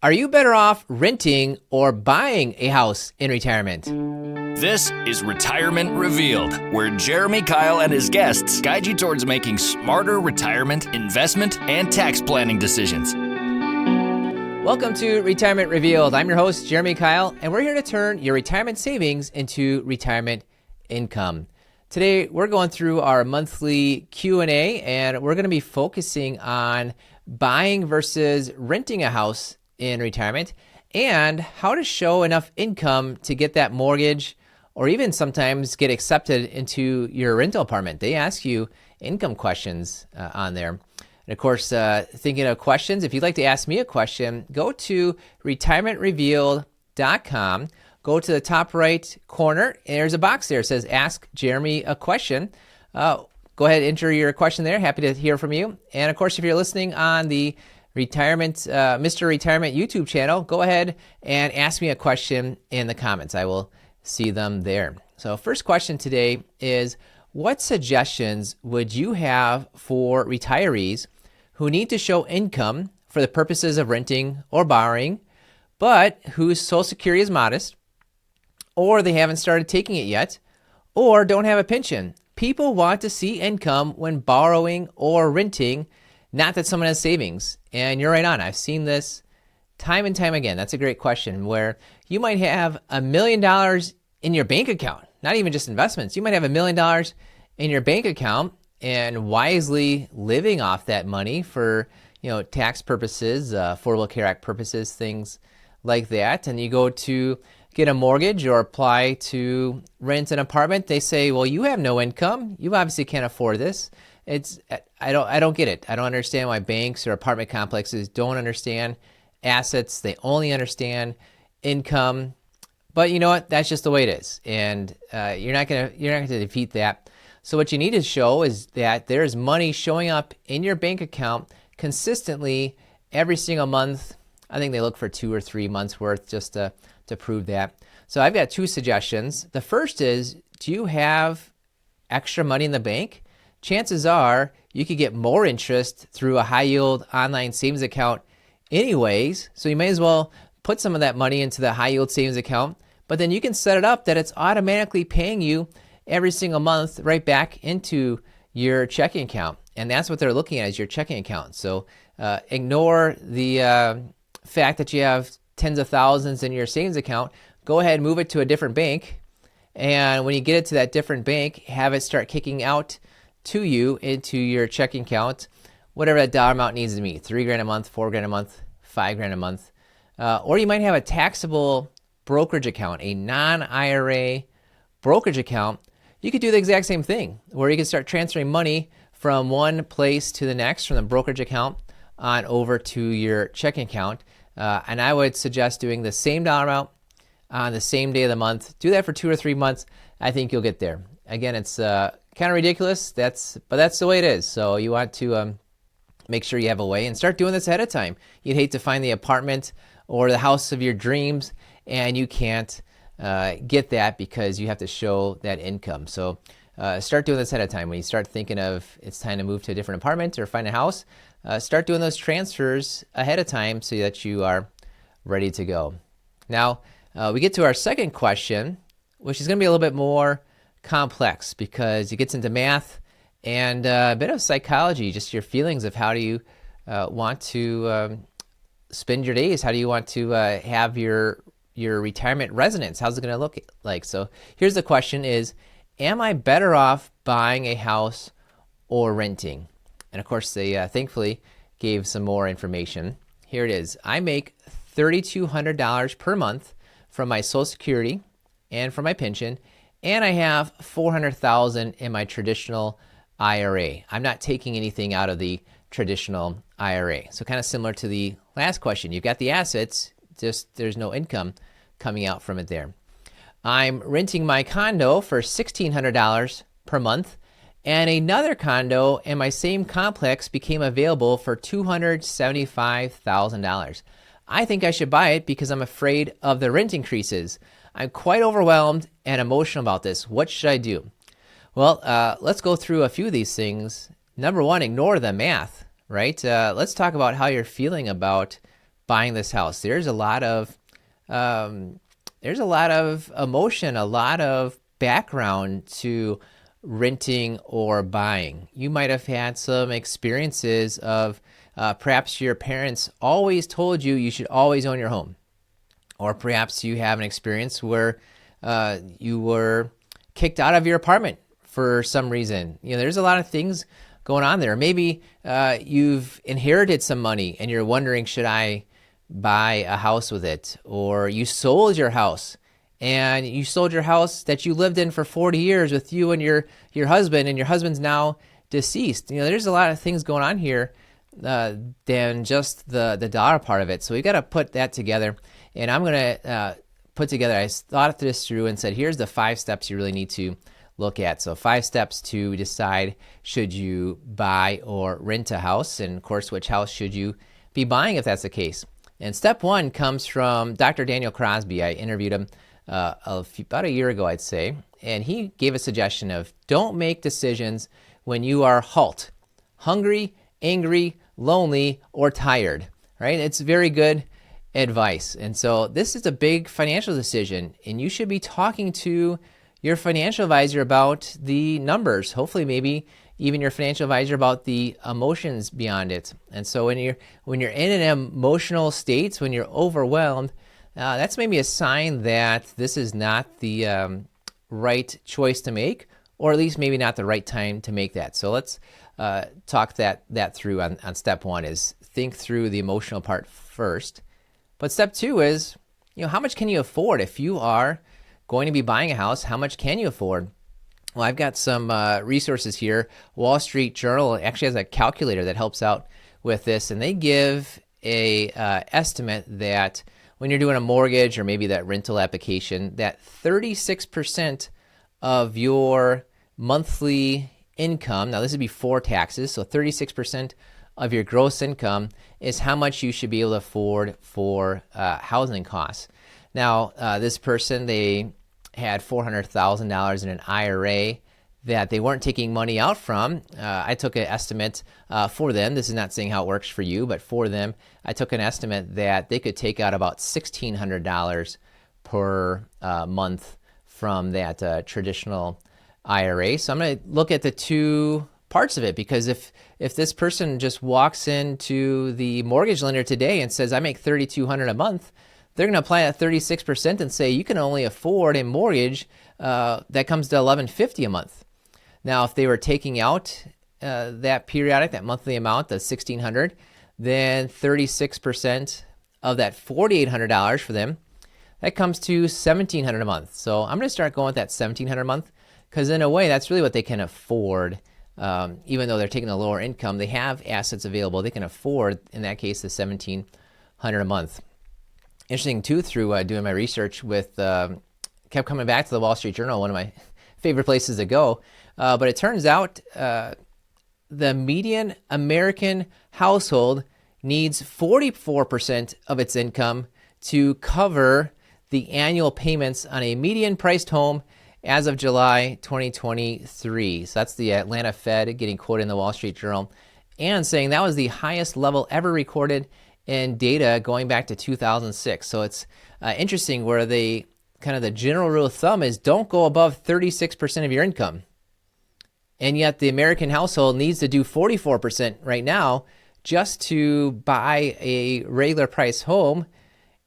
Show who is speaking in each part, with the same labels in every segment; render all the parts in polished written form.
Speaker 1: Are you better off renting or buying a house in retirement?
Speaker 2: This is Retirement Revealed, where Jeremy Keil and his guests guide you towards making smarter retirement, investment, and tax planning decisions.
Speaker 1: Welcome to Retirement Revealed. I'm your host, Jeremy Keil, and we're here to turn your retirement savings into retirement income. Today, we're going through our monthly Q&A, and we're going to be focusing on buying versus renting a house in retirement and how to show enough income to get that mortgage or even sometimes get accepted into your rental apartment. They ask you income questions on there. And of course, thinking of questions, if you'd like to ask me a question, go to retirementrevealed.com. Go to the top right corner, and there's a box there that says Ask Jeremy a Question. Go ahead and enter your question there. Happy to hear from you. And of course, if you're listening on the Mr. Retirement YouTube channel, go ahead and ask me a question in the comments. I will see them there. So first question today is, what suggestions would you have for retirees who need to show income for the purposes of renting or borrowing, but whose Social Security is modest, or they haven't started taking it yet, or don't have a pension? People want to see income when borrowing or renting, not that someone has savings. And you're right on. I've seen this time and time again. That's a great question, where you might have $1 million in your bank account, not even just investments. You might have $1 million in your bank account and wisely living off that money for, tax purposes, Affordable Care Act purposes, things like that. And you go to get a mortgage or apply to rent an apartment. They say, well, you have no income. You obviously can't afford this. I don't get it. I don't understand why banks or apartment complexes don't understand assets. They only understand income. But you know what? That's just the way it is, and you're not gonna defeat that. So what you need to show is that there's money showing up in your bank account consistently every single month. I think they look for 2 or 3 months worth just to prove that. So I've got two suggestions. The first is, do you have extra money in the bank? Chances are you could get more interest through a high yield online savings account anyways. So you may as well put some of that money into the high yield savings account, but then you can set it up that it's automatically paying you every single month right back into your checking account. And that's what they're looking at, is your checking account. So ignore the fact that you have tens of thousands in your savings account. Go ahead and move it to a different bank. And when you get it to that different bank, have it start kicking out to you into your checking account, whatever that dollar amount needs to be, $3,000 a month, $4,000 a month, $5,000 a month. Or you might have a taxable brokerage account, a non-IRA brokerage account. You could do the exact same thing, where you can start transferring money from one place to the next, from the brokerage account on over to your checking account. And I would suggest doing the same dollar amount on the same day of the month. Do that for 2 or 3 months. I think you'll get there. Again, it's kind of ridiculous, but that's the way it is. So you want to make sure you have a way and start doing this ahead of time. You'd hate to find the apartment or the house of your dreams and you can't get that because you have to show that income. So start doing this ahead of time. When you start thinking of it's time to move to a different apartment or find a house, start doing those transfers ahead of time so that you are ready to go. Now, we get to our second question, which is going to be a little bit more complex because it gets into math and a bit of psychology, just your feelings of how do you want to spend your days, how do you want to have your retirement residence, how's it going to look like? So here's the question is, am I better off buying a house or renting? And of course they thankfully gave some more information. Here it is. I make $3,200 per month from my Social Security and from my pension, and I have $400,000 in my traditional IRA. I'm not taking anything out of the traditional IRA. So kind of similar to the last question. You've got the assets, just there's no income coming out from it there. I'm renting my condo for $1,600 per month, and another condo in my same complex became available for $275,000. I think I should buy it because I'm afraid of the rent increases. I'm quite overwhelmed and emotional about this. What should I do? Well, let's go through a few of these things. Number one, ignore the math, right? Let's talk about how you're feeling about buying this house. There's a lot of emotion, a lot of background to renting or buying. You might have had some experiences of perhaps your parents always told you should always own your home. Or perhaps you have an experience where you were kicked out of your apartment for some reason. There's a lot of things going on there. Maybe you've inherited some money and you're wondering, should I buy a house with it? Or you sold your house and you sold your house that you lived in for 40 years with you and your husband, and your husband's now deceased. There's a lot of things going on here than just the dollar part of it. So we got to put that together. And I'm going to put together, I thought this through and said, here's the 5 steps you really need to look at. So 5 steps to decide, should you buy or rent a house? And of course, which house should you be buying if that's the case? And step 1 comes from Dr. Daniel Crosby. I interviewed him about a year ago, I'd say. And he gave a suggestion of, don't make decisions when you are hungry, angry, lonely, or tired, right? It's very good advice. And so this is a big financial decision, and you should be talking to your financial advisor about the numbers, hopefully maybe even your financial advisor about the emotions beyond it. And so when you're in an emotional state, when you're overwhelmed, that's maybe a sign that this is not the right choice to make, or at least maybe not the right time to make that. So let's talk that through on step 1, is think through the emotional part first. But step 2 is, how much can you afford? If you are going to be buying a house, how much can you afford? Well, I've got some resources here. Wall Street Journal actually has a calculator that helps out with this, and they give a estimate that when you're doing a mortgage or maybe that rental application, that 36% of your monthly income, now this would be before taxes, so 36% of your gross income is how much you should be able to afford for housing costs. Now, this person, they had $400,000 in an IRA that they weren't taking money out from. I took an estimate for them. This is not saying how it works for you, but for them, I took an estimate that they could take out about $1,600 per month from that traditional IRA. So I'm going to look at the 2 parts of it, because if this person just walks into the mortgage lender today and says, I make $3,200 a month, they're going to apply that 36% and say you can only afford a mortgage that comes to $1,150 a month. Now, if they were taking out that periodic, that monthly amount, the $1,600, then 36% of that $4,800 for them, that comes to $1,700 a month. So I'm going to start going with that $1,700 a month, because in a way, that's really what they can afford. Even though they're taking a lower income, they have assets available. They can afford, in that case, the $1,700 a month. Interesting, too, through doing my research with, kept coming back to the Wall Street Journal, one of my favorite places to go. But it turns out the median American household needs 44% of its income to cover the annual payments on a median priced home as of July 2023. So that's the Atlanta Fed getting quoted in the Wall Street Journal and saying that was the highest level ever recorded in data going back to 2006. So it's interesting where the general rule of thumb is don't go above 36% of your income. And yet the American household needs to do 44% right now just to buy a regular price home.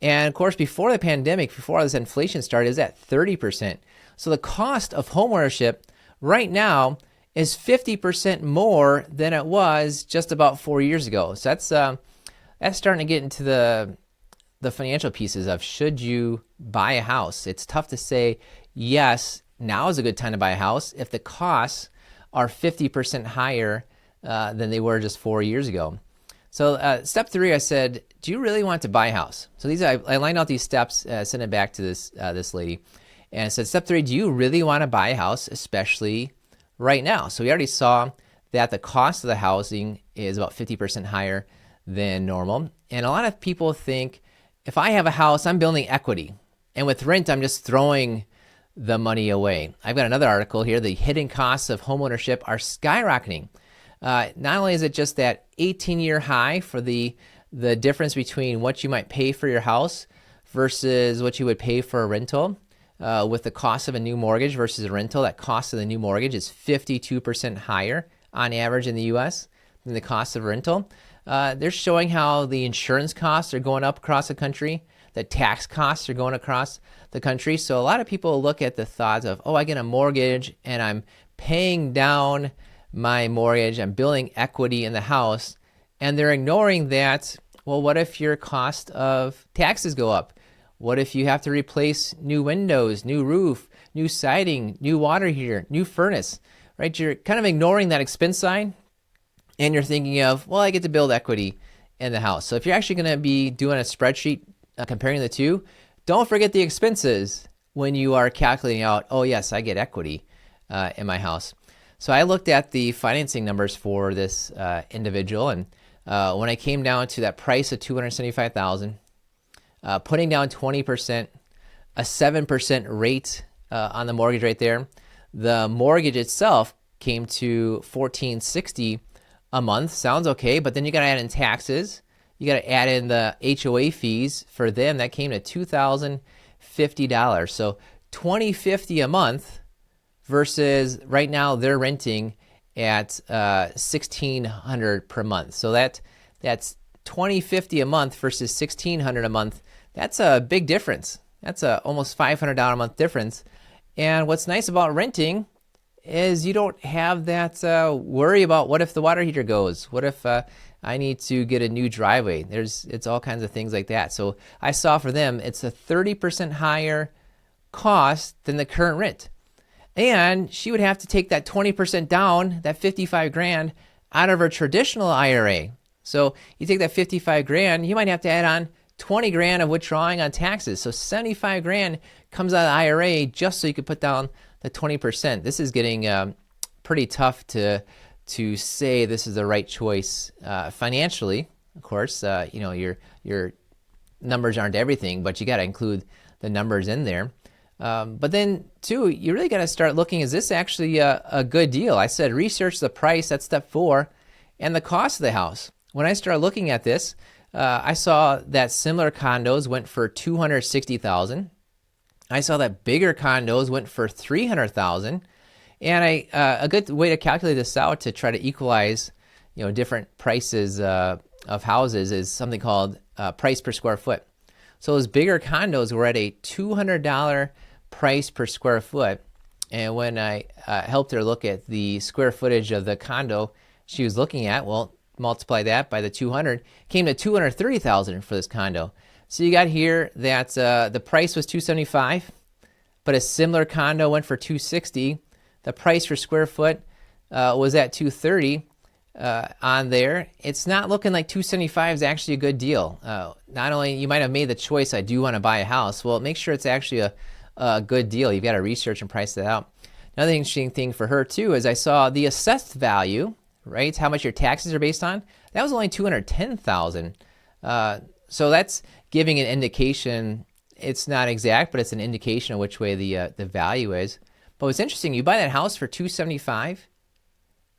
Speaker 1: And of course, before the pandemic, before all this inflation started, it was at 30%. So the cost of homeownership right now is 50% more than it was just about 4 years ago. So that's starting to get into the financial pieces of, should you buy a house? It's tough to say, yes, now is a good time to buy a house if the costs are 50% higher than they were just 4 years ago. So step 3, I said, do you really want to buy a house? So I lined out these steps, sent it back to this lady. And I said, step 3, do you really want to buy a house, especially right now? So we already saw that the cost of the housing is about 50% higher than normal. And a lot of people think, if I have a house, I'm building equity. And with rent, I'm just throwing the money away. I've got another article here. The hidden costs of homeownership are skyrocketing. Not only is it just that 18-year high for the the difference between what you might pay for your house versus what you would pay for a rental. With the cost of a new mortgage versus a rental, that cost of the new mortgage is 52% higher on average in the U.S. than the cost of rental. They're showing how the insurance costs are going up across the country, the tax costs are going across the country. So a lot of people look at the thoughts of, oh, I get a mortgage and I'm paying down my mortgage, I'm building equity in the house, and they're ignoring that. Well, what if your cost of taxes go up? What if you have to replace new windows, new roof, new siding, new water heater, new furnace, right? You're kind of ignoring that expense side, and you're thinking of, well, I get to build equity in the house. So if you're actually going to be doing a spreadsheet comparing the two, don't forget the expenses when you are calculating out, oh yes, I get equity in my house. So I looked at the financing numbers for this individual, and when I came down to that price of $275,000, putting down 20%, a 7% rate on the mortgage right there, the mortgage itself came to $1,460 a month. Sounds okay, but then you got to add in taxes. You got to add in the HOA fees for them. That came to $2,050. So $2,050 a month versus right now they're renting at $1,600 per month. So that's $2,050 a month versus $1,600 a month. That's a big difference. That's a almost $500 a month difference. And what's nice about renting is you don't have that worry about what if the water heater goes? What if I need to get a new driveway? It's all kinds of things like that. So I saw for them, it's a 30% higher cost than the current rent. And she would have to take that 20% down, that 55 grand, out of her traditional IRA. So you take that 55 grand, you might have to add on 20 grand of withdrawing on taxes. So 75 grand comes out of the IRA just so you could put down the 20%. This is getting pretty tough to say this is the right choice financially. Of course, your numbers aren't everything, but you got to include the numbers in there. But then, too, you really got to start looking, is this actually a good deal? I said research the price, that's step 4, and the cost of the house. When I started looking at this, I saw that similar condos went for $260,000. I saw that bigger condos went for $300,000. And a good way to calculate this out to try to equalize, different prices of houses is something called price per square foot. So those bigger condos were at a $200 price per square foot. And when I helped her look at the square footage of the condo she was looking at, well, multiply that by the 200, came to $230,000 for this condo. So you got here that the price was $275, but a similar condo went for $260. The price per square foot was at $230 on there. It's not looking like $275 is actually a good deal. Not only you might have made the choice, I do want to buy a house. Well, make sure it's actually a good deal. You've got to research and price that out. Another interesting thing for her too is I saw the assessed value, right? How much your taxes are based on. That was only $210,000. So that's giving an indication. It's not exact, but it's an indication of which way the value is. But what's interesting, you buy that house for $275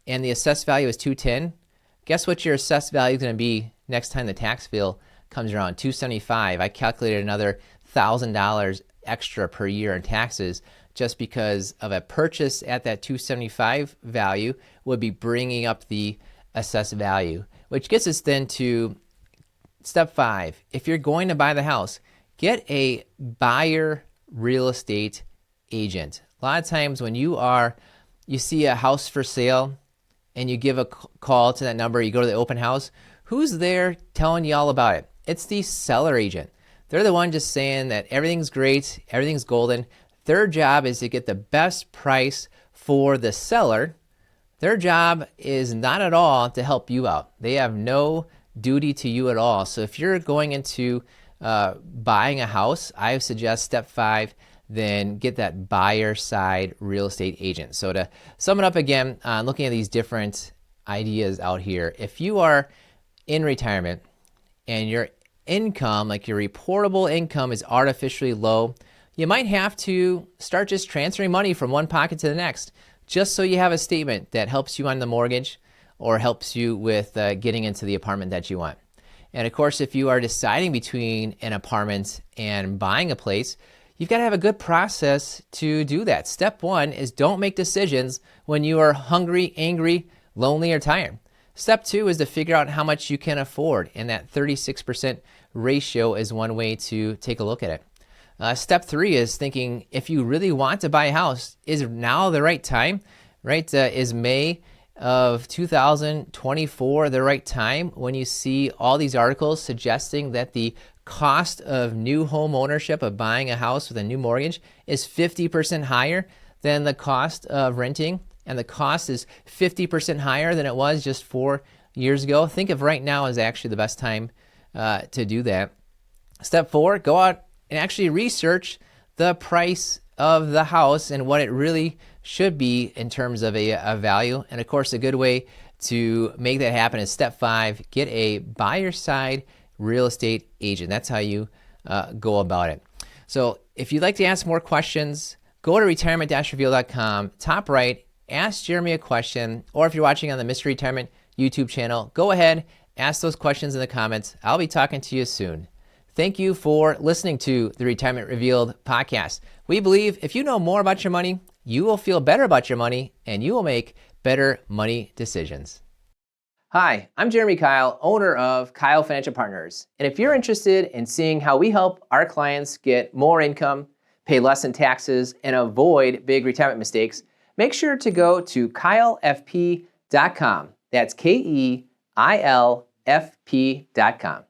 Speaker 1: and the assessed value is $210. Guess what your assessed value is going to be next time the tax bill comes around? $275. I calculated another $1,000 extra per year in taxes just because of a purchase at that $275 value would be bringing up the assessed value, which gets us then to step 5. If you're going to buy the house, get a buyer real estate agent. A lot of times when you see a house for sale and you give a call to that number, you go to the open house, who's there telling you all about it? It's the seller agent. They're the one just saying that everything's great, everything's golden. Their job is to get the best price for the seller. Their job is not at all to help you out. They have no duty to you at all. So if you're going into buying a house, I suggest step 5, then get that buyer side real estate agent. So to sum it up again, looking at these different ideas out here, if you are in retirement and your income, like your reportable income, is artificially low, you might have to start just transferring money from one pocket to the next, just so you have a statement that helps you on the mortgage or helps you with getting into the apartment that you want. And of course, if you are deciding between an apartment and buying a place, you've got to have a good process to do that. Step one is don't make decisions when you are hungry, angry, lonely, or tired. Step two is to figure out how much you can afford, and that 36% ratio is one way to take a look at it. Step three is thinking if you really want to buy a house, is now the right time, right? Is May of 2024 the right time when you see all these articles suggesting that the cost of new home ownership, of buying a house with a new mortgage, is 50% higher than the cost of renting, and the cost is 50% higher than it was just 4 years ago? Think of right now as actually the best time to do that. Step four, go out and actually research the price of the house and what it really should be in terms of a value. And of course, a good way to make that happen is step five, get a buyer side real estate agent. That's how you go about it. So if you'd like to ask more questions, go to retirement-reveal.com, top right, ask Jeremy a question, or if you're watching on the Mr. Retirement YouTube channel, go ahead, ask those questions in the comments. I'll be talking to you soon. Thank you for listening to the Retirement Revealed podcast. We believe if you know more about your money, you will feel better about your money and you will make better money decisions. Hi, I'm Jeremy Keil, owner of Keil Financial Partners. And if you're interested in seeing how we help our clients get more income, pay less in taxes, and avoid big retirement mistakes, make sure to go to keilfp.com. That's KEILFP.com.